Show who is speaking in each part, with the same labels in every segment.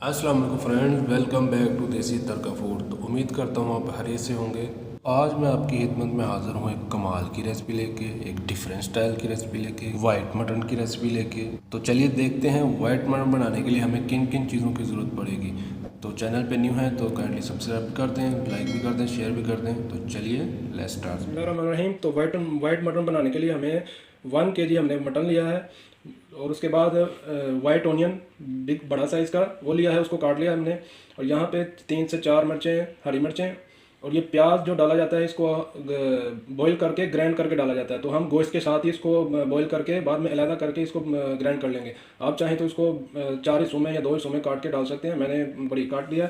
Speaker 1: अस्सलाम वालेकुम friends, welcome back to देसी तड़का फूड। तो उम्मीद करता हूँ आप हरी से होंगे। आज मैं आपकी खिदमत में हाज़िर हूँ एक कमाल की रेसिपी लेके, एक डिफरेंट स्टाइल की रेसिपी लेके, वाइट मटन की रेसिपी लेके। तो चलिए देखते हैं वाइट मटन बनाने के लिए हमें किन किन चीज़ों की ज़रूरत पड़ेगी। तो चैनल पे न्यू है तो काइंडली सब्सक्राइब कर दें, लाइक भी कर दें, शेयर भी कर दें। तो चलिए लेट्स स्टार्ट।
Speaker 2: बिस्मिल्लाहिर्रहमानिर्रहीम। तो वाइट मटन बनाने के लिए हमें 1 kg हमने मटन लिया है और उसके बाद वाइट ऑनियन बिग बड़ा साइज़ का वो लिया है, उसको काट लिया हमने। और यहाँ पे 3 से 4 मिर्चें, हरी मिर्चें, और ये प्याज जो डाला जाता है इसको बॉईल करके ग्राइंड करके डाला जाता है। तो हम गोश्त के साथ ही इसको बॉईल करके बाद में अलग करके इसको ग्राइंड कर लेंगे। आप चाहें तो इसको 4 हिस्सों में या 2 हिस्सों में काट के डाल सकते हैं, मैंने बड़ी काट लिया।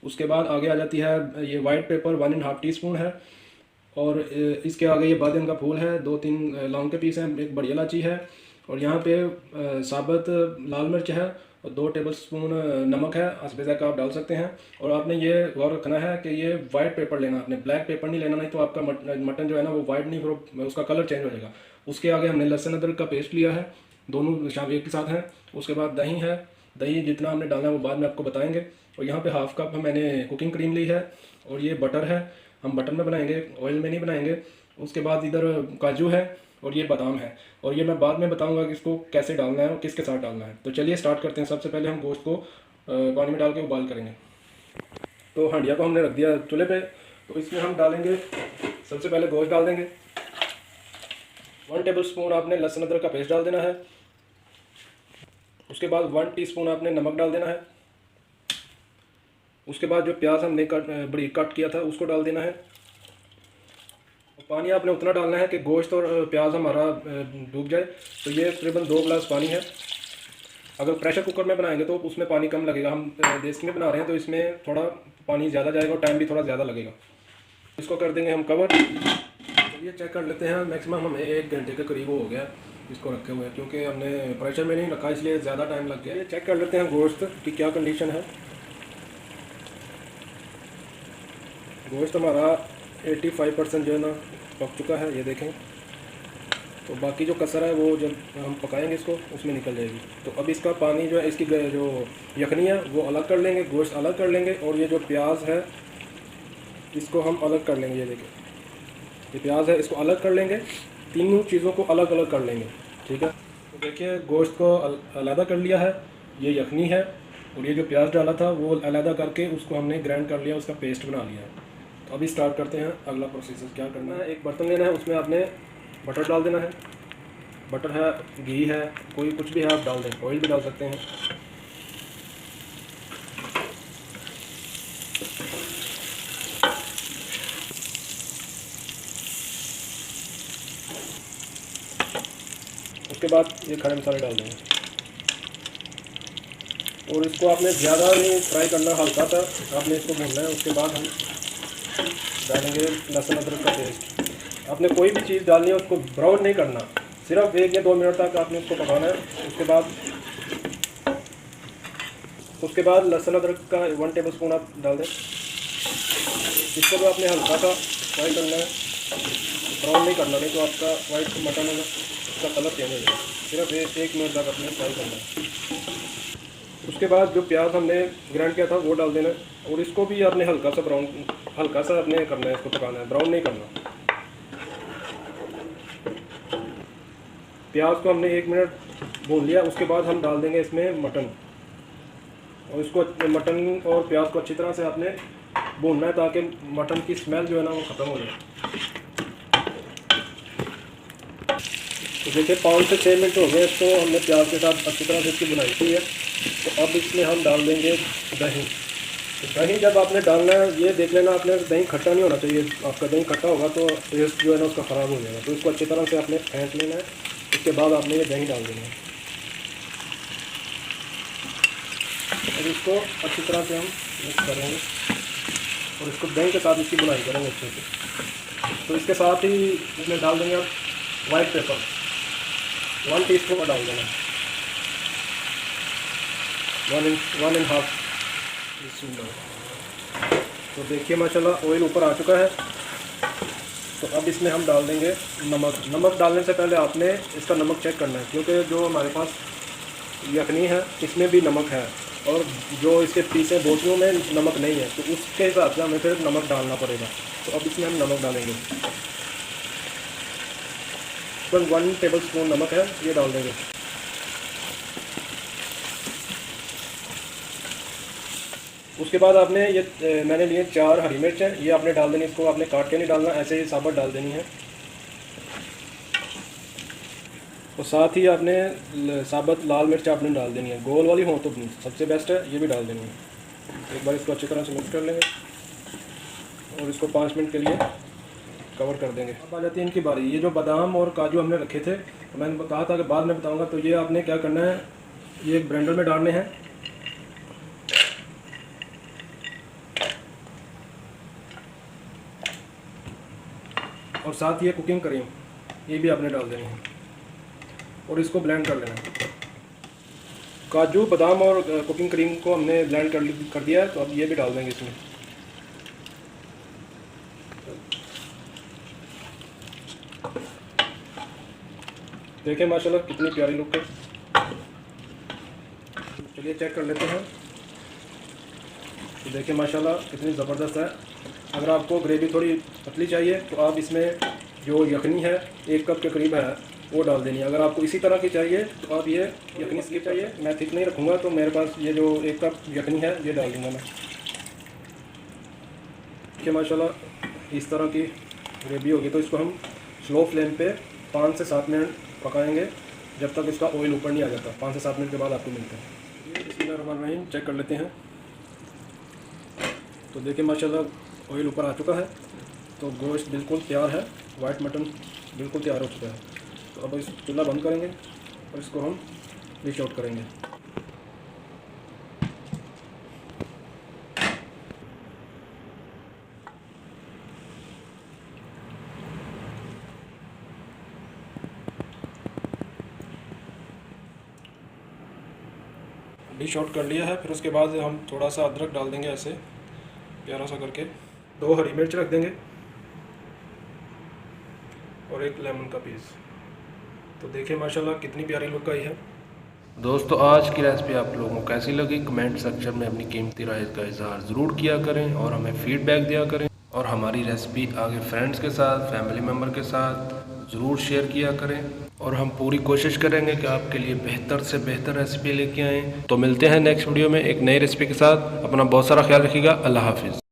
Speaker 2: उसके बाद आगे आ जाती है ये वाइट पेपर 1.5 टीस्पून है, और इसके आगे ये बादिन का फूल है, 2-3 लौंग के पीस हैं, एक बड़ी इलायची है, और यहाँ पे साबुत लाल मिर्च है, और 2 टेबलस्पून नमक है, हस्बे ज़ायक़ा आप डाल सकते हैं। और आपने ये गौर रखना है कि ये वाइट पेपर लेना, आपने ब्लैक पेपर नहीं लेना, नहीं तो आपका मटन जो है ना वो वाइट नहीं, फिर उसका कलर चेंज हो जाएगा। उसके आगे हमने लहसुन अदरक का पेस्ट लिया है, दोनों शाम एक के साथ हैं। उसके बाद दही है, दही जितना हमने डालना है वो बाद में आपको बताएंगे। और यहाँ पे हाफ़ कप मैंने कुकिंग क्रीम ली है, और ये बटर है, हम बटर में बनाएंगे, ऑयल में नहीं बनाएंगे। उसके बाद इधर काजू है, और ये बादाम है, और ये मैं बाद में बताऊंगा कि इसको कैसे डालना है और किसके साथ डालना है। तो चलिए स्टार्ट करते हैं। सबसे पहले हम गोश्त को पानी में डाल के उबाल करेंगे। तो हांडिया को हमने रख दिया चूल्हे पे, तो इसमें हम डालेंगे, सबसे पहले गोश्त डाल देंगे। 1 टेबलस्पून आपने लहसुन अदरक का पेस्ट डाल देना है। उसके बाद 1 टीस्पून आपने नमक डाल देना है। उसके बाद जो प्याज हमने बड़ी कट किया था उसको डाल देना है। पानी आपने उतना डालना है कि गोश्त और प्याज हमारा डूब जाए। तो ये तकरीबन 2 गिलास पानी है। अगर प्रेशर कुकर में बनाएंगे तो उसमें पानी कम लगेगा, हम देसी में बना रहे हैं तो इसमें थोड़ा पानी ज़्यादा जाएगा और टाइम भी थोड़ा ज़्यादा लगेगा। इसको कर देंगे हम कवर। तो ये चेक कर लेते हैं, मैक्सिमम हमें 1 घंटे के करीब हो गया इसको रखे हुए, क्योंकि हमने प्रेशर में नहीं रखा इसलिए ज़्यादा टाइम लग गया। ये चेक कर लेते हैं गोश्त की क्या कंडीशन है। गोश्त हमारा 85% जो है ना पक चुका है, ये देखें। तो बाकी जो कसर है वो जब हम पकाएंगे इसको उसमें निकल जाएगी। तो अब इसका पानी जो है, इसकी जो यखनी है वो अलग कर लेंगे, गोश्त अलग कर लेंगे, और ये जो प्याज है इसको हम अलग कर लेंगे। ये देखें, ये प्याज है, इसको अलग कर लेंगे। तीनों चीज़ों को अलग अलग कर लेंगे, ठीक है। तो देखिए गोश्त को अलग कर लिया है, ये यखनी है, और ये जो प्याज डाला था वो अलग करके उसको हमने ग्राइंड कर लिया, उसका पेस्ट बना लिया है। तो अभी स्टार्ट करते हैं अगला प्रोसीजर क्या करना है। एक बर्तन लेना है, उसमें आपने बटर डाल देना है। बटर है, घी है, कोई कुछ भी है आप डाल दें, ऑयल भी डाल सकते हैं। उसके बाद ये खड़े मसाले डाल देंगे, और इसको आपने ज़्यादा नहीं फ्राई करना, हल्का सा आपने इसको भूनना है। उसके बाद हम डालेंगे लहसुन अदरक का पेस्ट। आपने कोई भी चीज़ डालनी है उसको ब्राउन नहीं करना, सिर्फ 1 या 2 मिनट तक आपने उसको पकाना है। उसके बाद लहसुन अदरक का 1 टेबलस्पून आप डाल दें। इसको भी आपने हल्का सा फ्राई करना है, ब्राउन नहीं करना, नहीं तो आपका वाइट मटन है उसका कलर चेंज हो जाएगा। सिर्फ 1 मिनट तक आपने फ्राई करना है। उसके बाद जो प्याज हमने ग्राइंड किया था वो डाल देना है, और इसको भी आपने हल्का सा आपने करना है, इसको पकाना है, ब्राउन नहीं करना। प्याज को हमने 1 मिनट भून लिया। उसके बाद हम डाल देंगे इसमें मटन, और इसको मटन और प्याज को अच्छी तरह से आपने भूनना है ताकि मटन की स्मेल जो है ना वो ख़त्म हो जाए। तो देखिए 5 से 6 मिनट हो गए, तो हमने प्याज के साथ अच्छी तरह से इसकी बुनाई की है। तो अब इसमें हम डाल देंगे दही। तो दही जब आपने डालना है ये देख लेना, आपने दही खट्टा नहीं होना चाहिए। आपका दही खट्टा होगा तो टेस्ट जो है ना उसका ख़राब हो जाएगा। तो इसको अच्छी तरह से आपने फेंट लेना है। उसके बाद आपने ये दही डाल देना है, और इसको अच्छी तरह से हम मिक्स करेंगे, और इसको दही के साथ इसकी बुनाई करेंगे अच्छे से। तो इसके साथ ही इसमें डाल देंगे आप वाइट पेपर, 1 टीस्पून का डाल देना, 1.5। तो देखिए माशाल्लाह ऑयल ऊपर आ चुका है। तो अब इसमें हम डाल देंगे नमक। नमक डालने से पहले आपने इसका नमक चेक करना है, क्योंकि जो हमारे पास यखनी है इसमें भी नमक है। और जो इसके पीछे बोटियों में नमक नहीं है, तो उसके हिसाब से हमें फिर नमक डालना पड़ेगा। तो अब इसमें हम नमक डालेंगे, तो 1 टेबल स्पून नमक है, ये डाल देंगे। उसके बाद आपने ये मैंने लिए 4 हरी मिर्च हैं, ये आपने डाल देनी, इसको आपने काट के नहीं डालना, ऐसे ही साबुत डाल देनी है। और साथ ही आपने साबुत लाल मिर्च आपने डाल देनी है, गोल वाली हो तो सबसे बेस्ट है, ये भी डाल देनी है। एक बार इसको अच्छी तरह से मिक्स कर लेंगे और इसको 5 मिनट के लिए कवर कर देंगे। अब आ जाती है इनकी बारी। ये जो बादाम और काजू हमने रखे थे, तो मैंने कहा था कि बाद में बताऊंगा, तो ये आपने क्या करना है, ये ब्लेंडर में डालने हैं। और साथ ये कुकिंग क्रीम, ये भी आपने डाल देनी है और इसको ब्लेंड कर लेना है। काजू, बादाम और कुकिंग क्रीम को हमने ब्लेंड कर दिया है, तो अब ये भी डाल देंगे इसमें। देखिए माशाल्लाह कितनी प्यारी लुक है। चलिए चेक कर लेते हैं। तो देखिए माशाल्लाह कितनी ज़बरदस्त है। अगर आपको ग्रेवी थोड़ी पतली चाहिए तो आप इसमें जो यखनी है 1 कप के करीब है, वो डाल देनी है। अगर आपको इसी तरह की चाहिए तो आप ये यखनी स्लिप चाहिए, मैं थिक नहीं रखूँगा, तो मेरे पास ये जो 1 कप यखनी है ये डाल दूँगा मैं। कि माशाल्लाह इस तरह की ग्रेवी होगी, तो इसको हम स्लो फ्लेम पे 5 से 7 मिनट पकाएंगे, जब तक इसका ऑयल ऊपर नहीं आ जाता। 5 से 7 मिनट के बाद आपको मिलता है। बिस्मिल्लाहिर्रहमानिर्रहीम, चेक कर लेते हैं। तो देखिए माशाल्लाह ऑयल ऊपर आ चुका है, तो गोश्त बिल्कुल तैयार है, वाइट मटन बिल्कुल तैयार हो चुका है। तो अब इस चूल्हा बंद करेंगे और इसको हम डिश आउट करेंगे। डिश आउट कर लिया है। फिर उसके बाद हम थोड़ा सा अदरक डाल देंगे, ऐसे प्यारा सा करके। 2 हरी मिर्च रख देंगे और 1 लेमन का पीस। तो देखिए माशाल्लाह कितनी प्यारी लुक आई है।
Speaker 1: दोस्तों आज की रेसिपी आप लोगों को कैसी लगी, कमेंट सेक्शन में अपनी कीमती राय का इजहार ज़रूर किया करें और हमें फीडबैक दिया करें। और हमारी रेसिपी आगे फ्रेंड्स के साथ, फैमिली मेम्बर के साथ ज़रूर शेयर किया करें। और हम पूरी कोशिश करेंगे कि आपके लिए बेहतर से बेहतर रेसिपी लेके आएँ। तो मिलते हैं नेक्स्ट वीडियो में एक नई रेसिपी के साथ। अपना बहुत सारा ख्याल रखिएगा। अल्लाह हाफिज़।